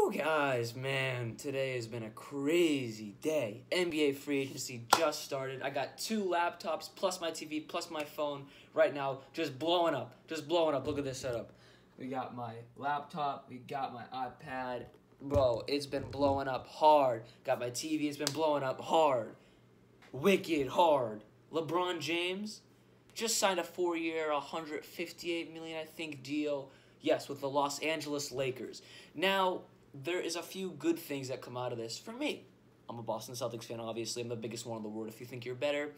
Woo, guys, man, today has been a crazy day. NBA free agency just started. I got 2 laptops plus my TV plus my phone right now just blowing up. Look at this setup. We got my laptop, we got my iPad. Bro, it's been blowing up hard. Got my TV, it's been blowing up hard. Wicked hard. LeBron James just signed a 4-year, $158 million, I think, deal. Yes, with the Los Angeles Lakers. Now, there is a few good things that come out of this for me. I'm a Boston Celtics fan, obviously. I'm the biggest one in the world. If you think you're better,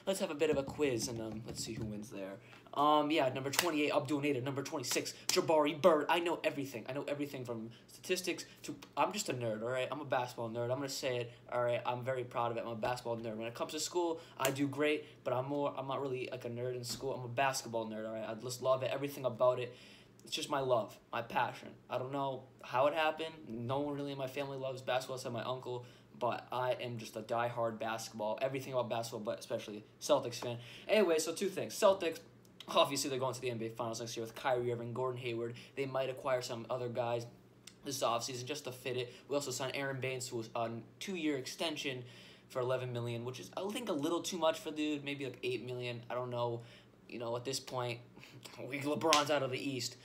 let's have a bit of a quiz, and let's see who wins there. Number 28, Abdul Nader. Number 26, Jabari Bird. I know everything. I know everything from statistics to... I'm just a nerd, all right? I'm a basketball nerd. I'm going to say it, all right? I'm very proud of it. I'm a basketball nerd. When it comes to school, I do great, but I'm not really like a nerd in school. I'm a basketball nerd, all right? I just love it, everything about it. It's just my love, my passion. I don't know how it happened. No one really in my family loves basketball except my uncle, but I am just a die-hard basketball, everything about basketball, but especially Celtics fan. Anyway, so 2 things. Celtics, obviously they're going to the NBA Finals next year with Kyrie Irving, Gordon Hayward. They might acquire some other guys this offseason just to fit it. We also signed Aaron Baines to a 2-year extension for $11 million, which is, I think, a little too much for the dude, maybe like $8 million. I don't know. You know, at this point, LeBron's out of the East.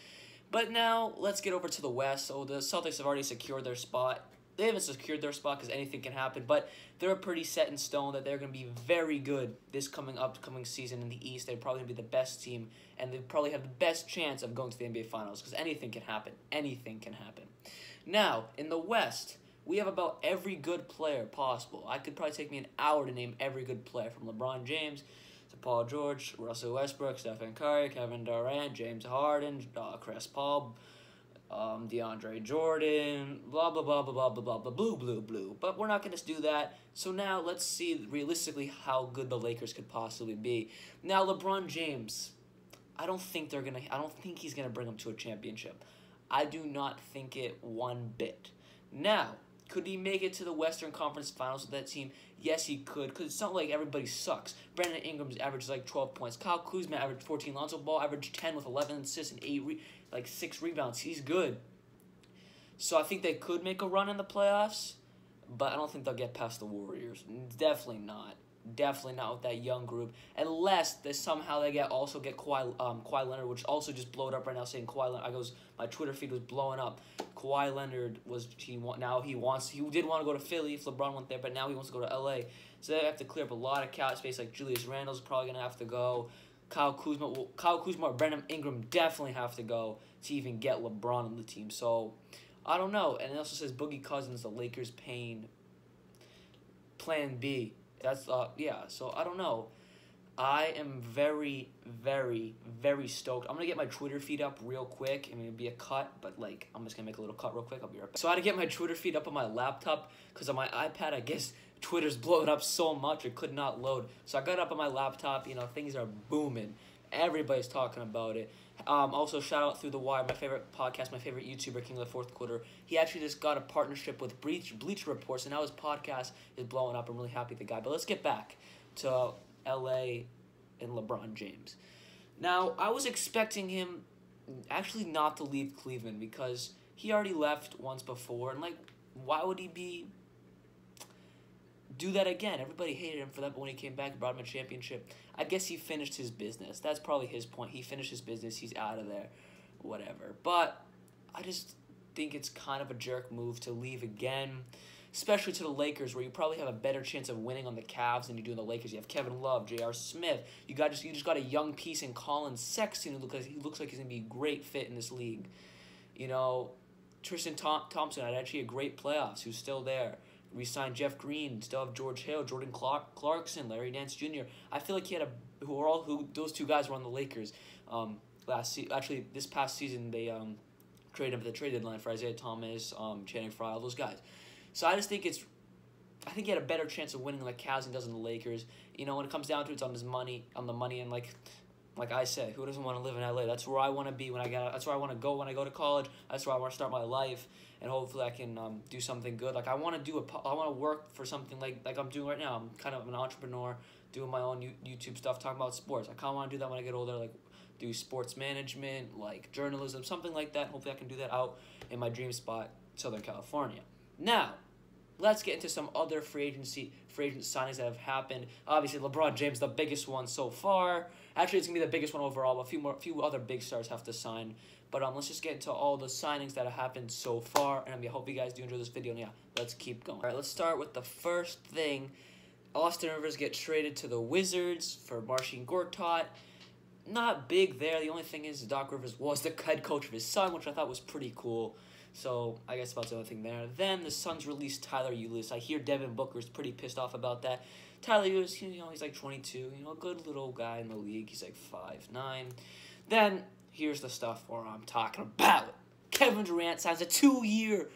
But now, let's get over to the West. So the Celtics have already secured their spot. They haven't secured their spot because anything can happen, but they're pretty set in stone that they're going to be very good this upcoming season in the East. They're probably going to be the best team, and they probably have the best chance of going to the NBA Finals because anything can happen. Anything can happen. Now, in the West, we have about every good player possible. I could probably take me an hour to name every good player, from LeBron James to Paul George, Russell Westbrook, Stephen Curry, Kevin Durant, James Harden, Chris Paul, DeAndre Jordan, blah, blah, blah, blah, blah, blah, blah, blah, blue. But we're not going to do that. So now let's see realistically how good the Lakers could possibly be. Now, LeBron James, I don't think he's going to bring them to a championship. I do not think it one bit. Now, could he make it to the Western Conference Finals with that team? Yes, he could, because it's not like everybody sucks. Brandon Ingram's averaged like 12 points. Kyle Kuzma averaged 14. Lonzo Ball averaged 10 with 11 assists and 6 rebounds. He's good. So I think they could make a run in the playoffs, but I don't think they'll get past the Warriors. Definitely not. Definitely not with that young group, unless somehow they also get Kawhi Leonard, which also just blowed up right now, saying Kawhi Leonard. My Twitter feed was blowing up. Kawhi Leonard he did want to go to Philly if LeBron went there, but now he wants to go to LA. So they have to clear up a lot of cap space. Like Julius Randle's probably gonna have to go. Kyle Kuzma or Brandon Ingram definitely have to go to even get LeBron on the team. So I don't know. And it also says Boogie Cousins, the Lakers paying Plan B. That's so I don't know. I am very, very, very stoked. I'm gonna get my Twitter feed up real quick. I mean, it'd be a cut, but like I'm just gonna make a little cut real quick. I'll be right back. So I had to get my Twitter feed up on my laptop because on my iPad, I guess Twitter's blowing up so much it could not load. So I got it up on my laptop. You know, things are booming. Everybody's talking about it. Also, shout out Through the Wire, my favorite podcast, my favorite YouTuber, King of the Fourth Quarter. He actually just got a partnership with Bleacher Report, so now his podcast is blowing up. I'm really happy with the guy. But let's get back to LA and LeBron James. Now, I was expecting him actually not to leave Cleveland because he already left once before. And, like, why would he do that again? Everybody hated him for that, but when he came back, brought him a championship. I guess he finished his business. That's probably his point. He finished his business. He's out of there. Whatever. But I just think it's kind of a jerk move to leave again, especially to the Lakers, where you probably have a better chance of winning on the Cavs than you do in the Lakers. You have Kevin Love, J.R. Smith. You just got a young piece in Colin Sexton who looks like he's going to be a great fit in this league. You know, Tristan Thompson had actually a great playoffs, who's still there. We signed Jeff Green, still have George Hill, Jordan Clarkson, Larry Nance Jr. I feel like those 2 guys were on the Lakers actually this past season. They traded him at the trade deadline for Isaiah Thomas, Channing Frye, all those guys. So I just think I think he had a better chance of winning like Cavs does in the Lakers. You know, when it comes down to it, it's on the money, and like I said, who doesn't want to live in LA? That's where I want to be that's where I want to go when I go to college. That's where I want to start my life, and hopefully I can do something good. Like I want to work for something like I'm doing right now. I'm kind of an entrepreneur, doing my own YouTube stuff, talking about sports. I kind of want to do that when I get older, like do sports management, like journalism, something like that. Hopefully I can do that out in my dream spot. Southern California. Now, let's get into some other free agent signings that have happened. Obviously, LeBron James, the biggest one so far. Actually, it's gonna be the biggest one overall. But a few other big stars have to sign. But let's just get into all the signings that have happened so far. And I hope you guys do enjoy this video. And yeah, let's keep going. All right, let's start with the first thing. Austin Rivers gets traded to the Wizards for Marcin Gortat. Not big there. The only thing is Doc Rivers was the head coach of his son, which I thought was pretty cool. So I guess that's the only thing there. Then the Suns released Tyler Ulis. I hear Devin Booker's pretty pissed off about that. Tyler Ulis, he's like 22. A good little guy in the league. He's like 5'9". Then here's the stuff where I'm talking about. Kevin Durant signs a 2-year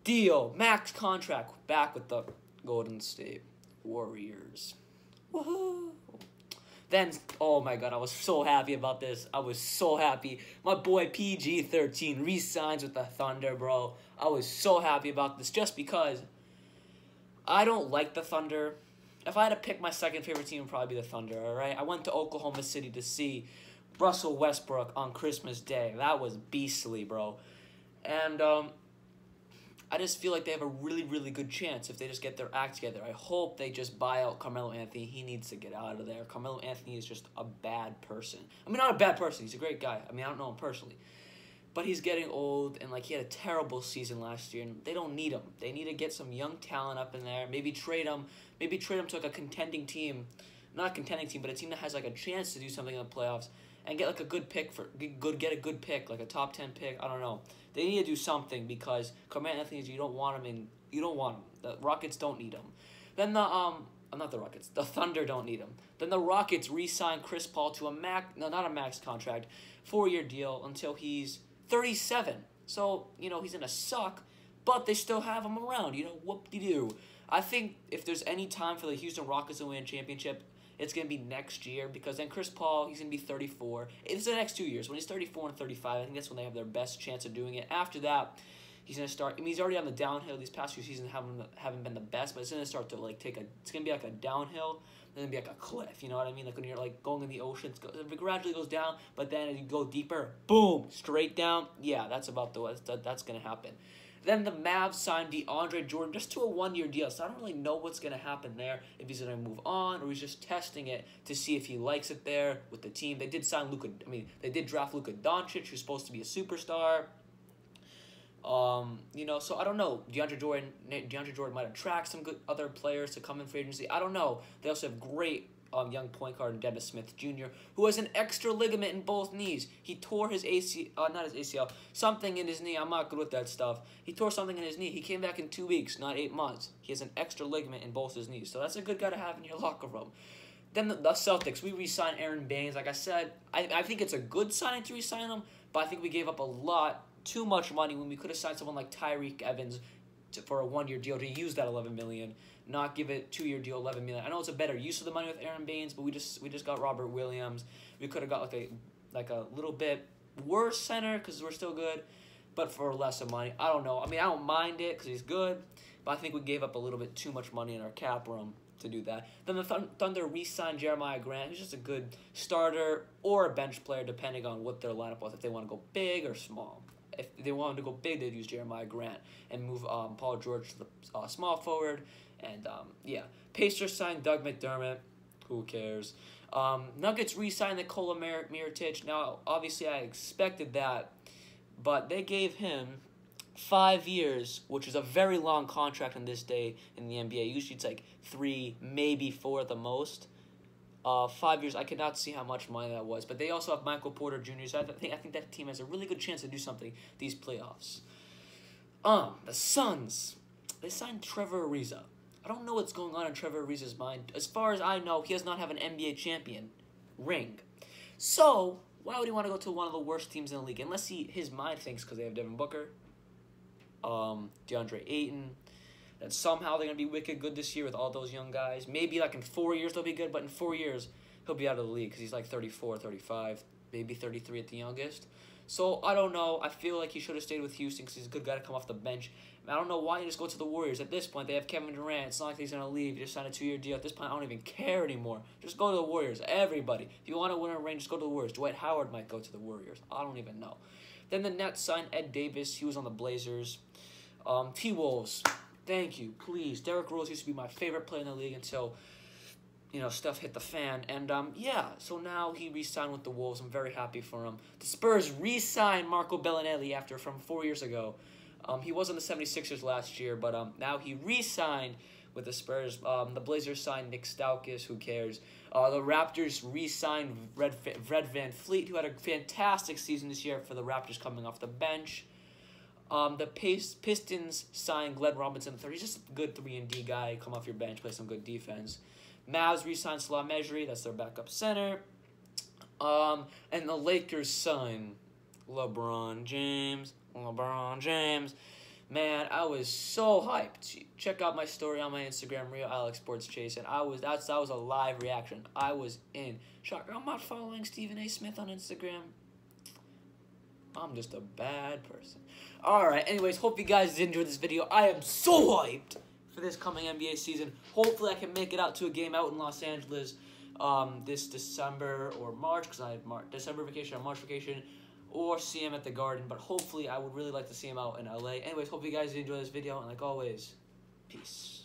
deal, max contract, back with the Golden State Warriors. Woohoo! Then, oh my god, I was so happy about this. I was so happy. My boy PG-13 re-signs with the Thunder, bro. I was so happy about this just because I don't like the Thunder. If I had to pick my second favorite team, it would probably be the Thunder, alright? I went to Oklahoma City to see Russell Westbrook on Christmas Day. That was beastly, bro. And, I just feel like they have a really, really good chance if they just get their act together. I hope they just buy out Carmelo Anthony. He needs to get out of there. Carmelo Anthony is just a bad person. Not a bad person. He's a great guy. I don't know him personally. But he's getting old, and, he had a terrible season last year, and they don't need him. They need to get some young talent up in there. Maybe trade him. Maybe trade him to, a contending team. Not a contending team, but a team that has, a chance to do something in the playoffs. And get, a good pick get a good pick, like a top 10 pick. I don't know. They need to do something because Carmelo Anthony, you don't want him. The Rockets don't need him. Then not the Rockets. The Thunder don't need him. Then the Rockets re-sign Chris Paul to not a max contract, 4-year deal until he's 37. So, he's gonna suck, but they still have him around. Whoop-de-doo. I think if there's any time for the Houston Rockets to win a championship, it's going to be next year because then Chris Paul, he's going to be 34. It's the next 2 years. When he's 34 and 35, I think that's when they have their best chance of doing it. After that, he's going to start. He's already on the downhill. These past few seasons haven't been the best, but it's going to start to, it's going to be like a downhill, then it'll be like a cliff, you know what I mean? Like when you're, going in the ocean, it gradually goes down, but then as you go deeper, boom, straight down. Yeah, that's about that's going to happen. Then the Mavs signed DeAndre Jordan just to a 1-year deal, so I don't really know what's going to happen there, if he's going to move on or he's just testing it to see if he likes it there with the team. They did sign they did draft Luka Doncic, who's supposed to be a superstar. So I don't know. DeAndre Jordan might attract some good other players to come in free agency. I don't know. They also have great young point guard Dennis Smith Jr., who has an extra ligament in both knees. He tore his something in his knee. I'm not good with that stuff. He tore something in his knee. He came back in 2 weeks, not 8 months. He has an extra ligament in both his knees. So that's a good guy to have in your locker room. Then the Celtics, we re-signed Aaron Baines. Like I said, I think it's a good signing to re-sign him, but I think we gave up too much money when we could have signed someone like Tyreek Evans for a 1-year deal to use that $11 million, not give it 2-year deal $11 million. I know it's a better use of the money with Aaron Baines, but we just got Robert Williams. We could have got like a little bit worse center because we're still good, but for less of money. I don't know. I don't mind it because he's good, but I think we gave up a little bit too much money in our cap room to do that. Then the Thunder re-signed Jeremiah Grant, who's just a good starter or a bench player depending on what their lineup was, if they want to go big or small. If they wanted to go big, they'd use Jeremiah Grant and move Paul George to the small forward. And, Pacers signed Doug McDermott. Who cares? Nuggets re-signed Nikola Mirotic. Now, obviously, I expected that, but they gave him 5 years, which is a very long contract on this day in the NBA. Usually it's like 3, maybe 4 at the most. 5 years, I cannot see how much money that was. But they also have Michael Porter Jr., so I think that team has a really good chance to do something these playoffs. The Suns, they signed Trevor Ariza. I don't know what's going on in Trevor Ariza's mind. As far as I know, he does not have an NBA champion ring. So, why would he want to go to one of the worst teams in the league? Unless his mind thinks because they have Devin Booker, DeAndre Ayton, that somehow they're going to be wicked good this year with all those young guys. Maybe in 4 years they'll be good, but in 4 years he'll be out of the league because he's 34, 35, maybe 33 at the youngest. So, I don't know. I feel like he should have stayed with Houston because he's a good guy to come off the bench. I don't know why you just go to the Warriors. At this point, they have Kevin Durant. It's not like he's going to leave. You just signed a 2-year deal. At this point, I don't even care anymore. Just go to the Warriors. Everybody. If you want to win a ring, just go to the Warriors. Dwight Howard might go to the Warriors. I don't even know. Then the Nets signed Ed Davis. He was on the Blazers. T-Wolves, thank you, please. Derrick Rose used to be my favorite player in the league until, stuff hit the fan. And, so now he re-signed with the Wolves. I'm very happy for him. The Spurs re-signed Marco Bellinelli from 4 years ago. He was on the 76ers last year, but now he re-signed with the Spurs. The Blazers signed Nick Stauskas. Who cares? The Raptors re-signed Fred VanVleet, who had a fantastic season this year for the Raptors coming off the bench. The Pistons signed Glenn Robinson III. He's just a good 3-and-D guy. Come off your bench, play some good defense. Mavs re-signed Salah Mejri. That's their backup center. And the Lakers signed LeBron James. Man, I was so hyped. Check out my story on my Instagram, Real Alex Sports Chase, and that was a live reaction. I was in shock. I'm not following Stephen A. Smith on Instagram. I'm just a bad person. Alright, anyways, hope you guys enjoyed this video. I am so hyped for this coming NBA season. Hopefully I can make it out to a game out in Los Angeles this December or March, because I have December vacation or March vacation, or see him at the Garden. But hopefully I would really like to see him out in LA. Anyways, hope you guys enjoy this video, and like always, peace.